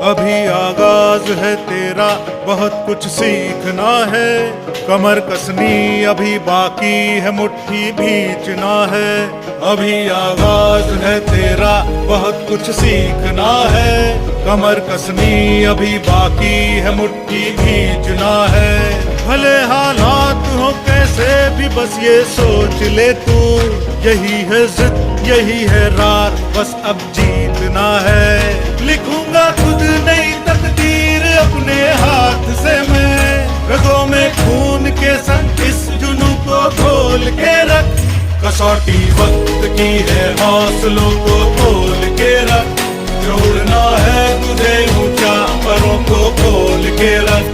अभी आगाज है तेरा, बहुत कुछ सीखना है। कमर कसनी अभी बाकी है, मुट्ठी भींचना है। अभी आगाज है तेरा, बहुत कुछ सीखना है। कमर कसनी अभी बाकी है, मुट्ठी भींचना है। भले हालात हो कैसे भी बस ये सोच ले तू, यही है जिद यही है रार, बस अब जीतना है। लिखूंगा खुद नई तकदीर अपने हाथ से मैं, रगों में खून के संग इस जुनू को खोल के रख। कसौटी वक्त की है, हौसलों को खोल के रख। जोड़ना है तुझे ऊंचा, परों को खोल के रख।